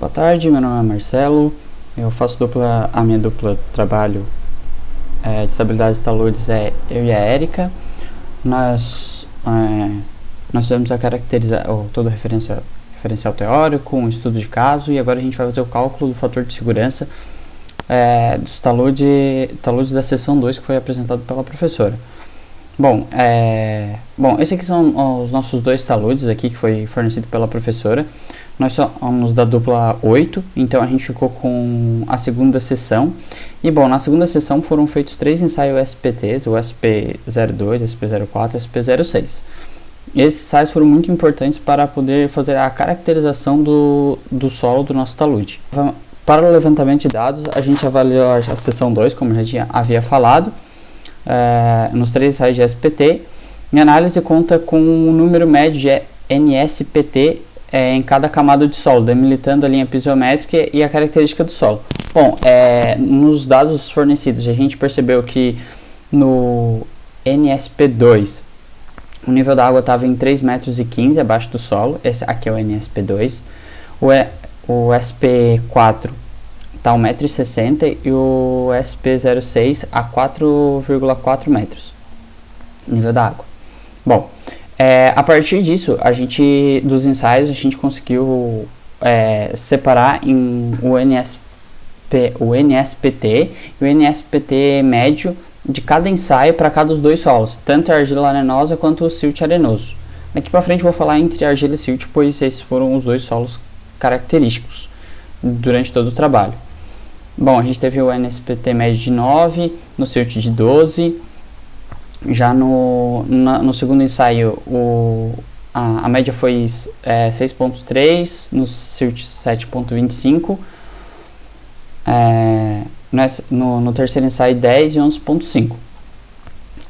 Boa tarde, meu nome é Marcelo, eu faço a minha dupla de trabalho de estabilidade de taludes é eu e a Érica. Nós fizemos a todo o referencial teórico, um estudo de caso, e agora a gente vai fazer o cálculo do fator de segurança dos taludes da seção 2 que foi apresentado pela professora. Bom, esses aqui são os nossos dois taludes aqui que foi fornecido pela professora. Nós somos da dupla 8, então a gente ficou com a segunda sessão. E bom, na segunda sessão foram feitos 3 ensaios SPTs, o SP02, SP04 e SP06. Esses ensaios foram muito importantes para poder fazer a caracterização do solo do nosso talude. Para o levantamento de dados, a gente avaliou a sessão 2, como eu já havia falado, nos 3 ensaios de SPT. Minha análise conta com um número médio de NSPT em cada camada de solo, delimitando a linha pisométrica e a característica do solo. Bom, nos dados fornecidos, a gente percebeu que no NSP2 o nível da água estava em 3,15 metros abaixo do solo. Esse aqui é o NSP2. O SP4 está a 1,60 m e o SP06 a 4,4 metros nível da água. Bom, a partir disso, dos ensaios, a gente conseguiu separar em o NSPT e o NSPT médio de cada ensaio para cada dos dois solos, tanto a argila arenosa quanto o silt arenoso. Daqui para frente eu vou falar entre argila e silt, pois esses foram os dois solos característicos durante todo o trabalho. Bom, a gente teve o NSPT médio de 9, no silt de 12. Já no segundo ensaio, a média foi 6,3, no silt 7,25, no terceiro ensaio 10 e 11,5.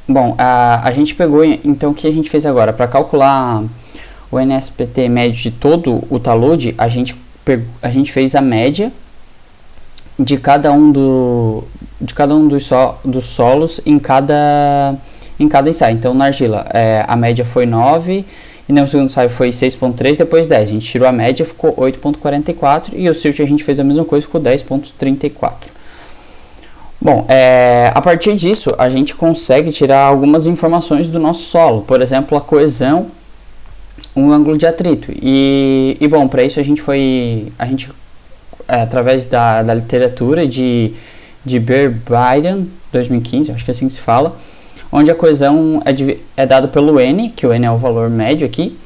Bom, a gente pegou, então o que a gente fez agora? Para calcular o NSPT médio de todo o talude, a gente fez a média de cada um dos solos em cada ensaio. Então na argila a média foi 9 e no segundo ensaio foi 6,3, depois 10. A gente tirou a média, ficou 8,44 e o silt a gente fez a mesma coisa, ficou 10,34. Bom, a partir disso a gente consegue tirar algumas informações do nosso solo, por exemplo, a coesão, o ângulo de atrito. E bom, para isso a gente através da literatura de Beer-Byron, 2015, acho que é assim que se fala, onde a coesão é dada pelo N, que o N é o valor médio aqui,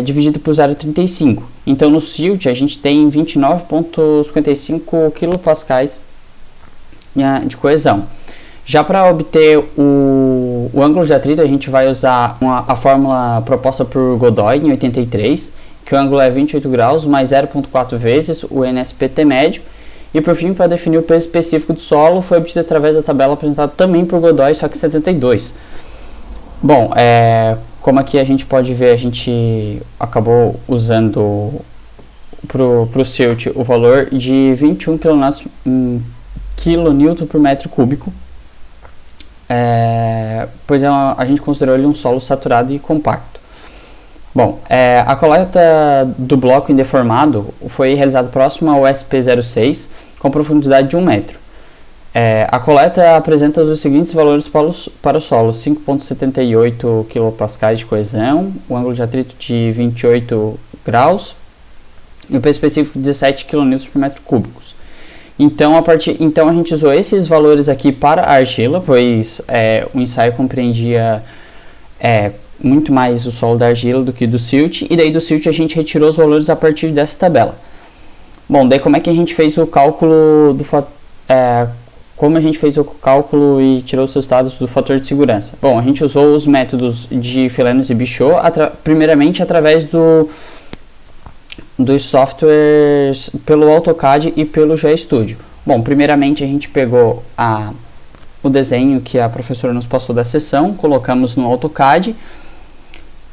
dividido por 0,35. Então no silt a gente tem 29,55 kPa de coesão. Já para obter o ângulo de atrito, a gente vai usar a fórmula proposta por Godoy em 83, que o ângulo é 28 graus mais 0,4 vezes o NSPT médio. E por fim, para definir o peso específico do solo, foi obtido através da tabela apresentada também por Godoy, só que 72. Bom, como aqui a gente pode ver, a gente acabou usando para o silt o valor de 21 kN por metro cúbico, pois a gente considerou ele um solo saturado e compacto. Bom, a coleta do bloco indeformado foi realizada próximo ao SP06, com profundidade de 1 metro. A coleta apresenta os seguintes valores para o solo: 5,78 kPa de coesão, o ângulo de atrito de 28 graus e o peso específico de 17 kN por metro cúbico. Então a gente usou esses valores aqui para a argila, pois o ensaio compreendia muito mais o solo da argila do que do silt, e daí do silt a gente retirou os valores a partir dessa tabela. Bom, daí como é que a gente fez o cálculo e tirou os resultados do fator de segurança? Bom, a gente usou os métodos de Phillips e Bichot, primeiramente através dos softwares pelo AutoCAD e pelo GeoStudio. Bom, primeiramente a gente pegou o desenho que a professora nos passou da sessão, colocamos no AutoCAD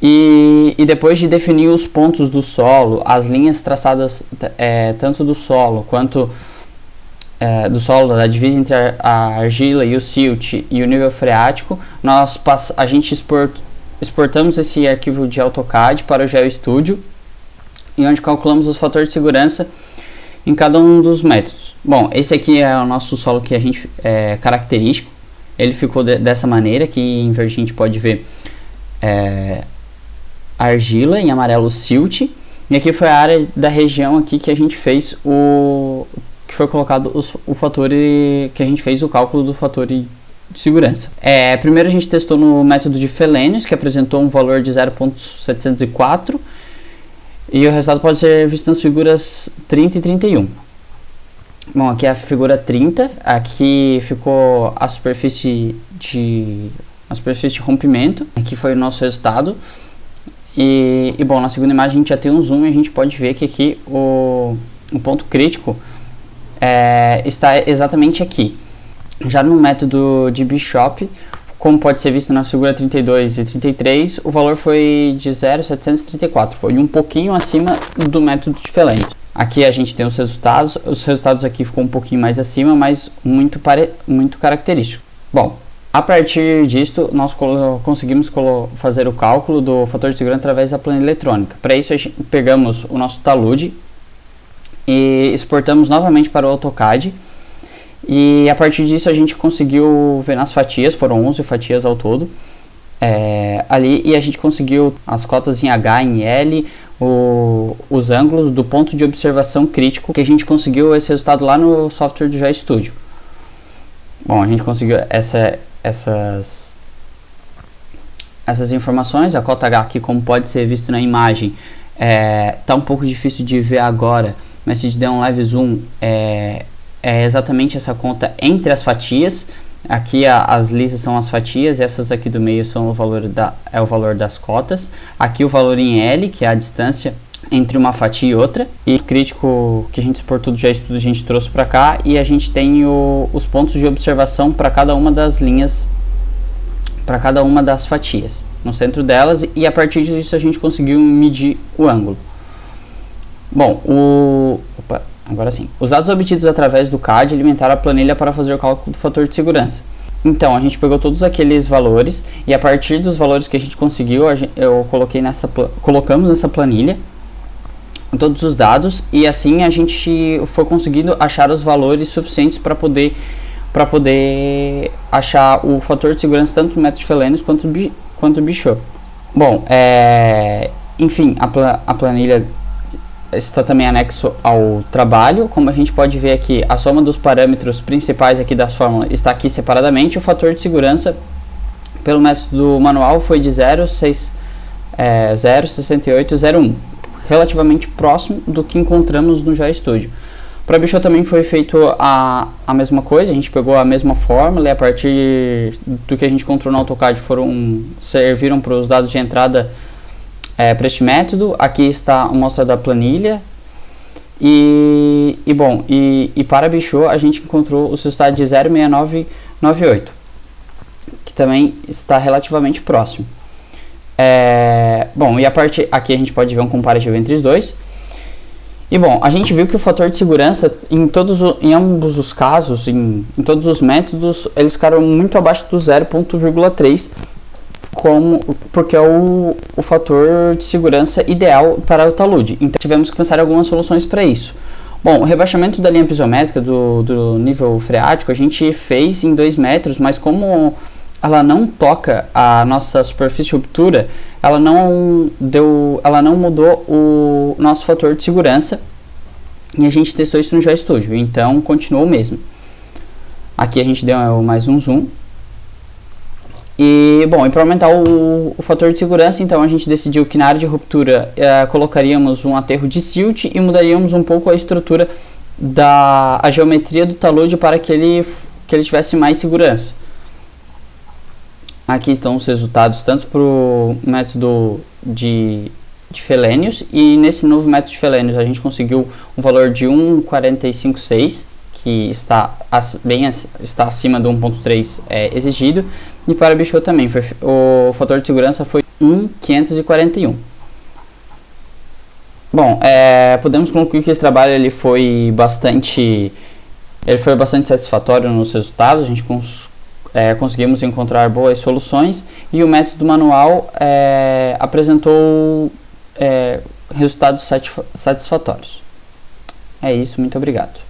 e depois de definir os pontos do solo, as linhas traçadas tanto do solo quanto da divisa entre a argila e o silt e o nível freático, a gente exportamos esse arquivo de AutoCAD para o GeoStudio e onde calculamos os fatores de segurança em cada um dos métodos. Bom, esse aqui é o nosso solo que a gente característico. Ele ficou dessa maneira, aqui em verde a gente pode ver argila, em amarelo silt, e aqui foi a área da região aqui que a gente fez que foi colocado o fator que a gente fez o cálculo do fator de segurança. Primeiro a gente testou no método de Felenius, que apresentou um valor de 0.704, e o resultado pode ser visto nas figuras 30 e 31. Bom, aqui é a figura 30, aqui ficou a superfície de rompimento, aqui foi o nosso resultado. E bom, na segunda imagem a gente já tem um zoom e a gente pode ver que aqui o ponto crítico está exatamente aqui. Já no método de Bishop, como pode ser visto na figura 32 e 33, o valor foi de 0.734, foi um pouquinho acima do método de Felenius. Aqui a gente tem os resultados aqui ficou um pouquinho mais acima, mas muito característico. Bom, a partir disso, nós conseguimos fazer o cálculo do fator de segurança através da planilha eletrônica. Para isso, pegamos o nosso talude e exportamos novamente para o AutoCAD. E a partir disso, a gente conseguiu ver nas fatias, foram 11 fatias ao todo, ali, e a gente conseguiu as cotas em H, em L, os ângulos do ponto de observação crítico, que a gente conseguiu esse resultado lá no software do GeoStudio. Bom, a gente conseguiu essas informações. A cota H aqui, como pode ser visto na imagem, tá um pouco difícil de ver agora, mas se der um leve zoom, é exatamente essa conta entre as fatias. Aqui as lisas são as fatias, essas aqui do meio são o valor das cotas. Aqui o valor em L, que é a distância entre uma fatia e outra, e o crítico que a gente exportou do GeoStudio a gente trouxe para cá, e a gente tem os pontos de observação para cada uma das linhas, para cada uma das fatias no centro delas, e a partir disso a gente conseguiu medir o ângulo. Bom, agora sim, os dados obtidos através do CAD alimentaram a planilha para fazer o cálculo do fator de segurança. Então, a gente pegou todos aqueles valores, e a partir dos valores que a gente conseguiu, colocamos nessa planilha todos os dados, e assim a gente foi conseguindo achar os valores suficientes para poder achar o fator de segurança tanto no método de Felenius quanto do Bishop. Bom, enfim, a planilha está também anexo ao trabalho. Como a gente pode ver aqui, a soma dos parâmetros principais aqui das fórmulas está aqui separadamente. O fator de segurança pelo método manual foi de 0,6801, relativamente próximo do que encontramos no GeoStudio. Para Bishop também foi feito a mesma coisa, a gente pegou a mesma fórmula, e a partir do que a gente encontrou no AutoCAD serviram para os dados de entrada para este método. Aqui está a amostra da planilha, e para Bishop a gente encontrou o resultado de 0,6998, que também está relativamente próximo. Bom, e a parte aqui a gente pode ver um comparativo entre os dois. E bom, a gente viu que o fator de segurança em ambos os casos, em todos os métodos, eles ficaram muito abaixo do 0,3, porque é o fator de segurança ideal para o talude. Então tivemos que pensar em algumas soluções para isso. Bom, o rebaixamento da linha pisométrica do nível freático a gente fez em 2 metros, mas como ela não toca a nossa superfície de ruptura, ela não mudou o nosso fator de segurança, e a gente testou isso no GeoStudio, então continuou o mesmo. Aqui a gente deu mais um zoom. E bom, para aumentar o fator de segurança, então a gente decidiu que na área de ruptura colocaríamos um aterro de silt e mudaríamos um pouco a estrutura a geometria do talude para que ele tivesse mais segurança. Aqui estão os resultados tanto para o método de Felenius, e nesse novo método de Felenius a gente conseguiu um valor de 1,456, que está acima do 1,3 exigido, e para Bishop também o fator de segurança foi 1,541. Bom, podemos concluir que esse trabalho ele foi bastante satisfatório nos resultados. A gente conseguimos encontrar boas soluções, e o método manual apresentou resultados satisfatórios. É isso, muito obrigado.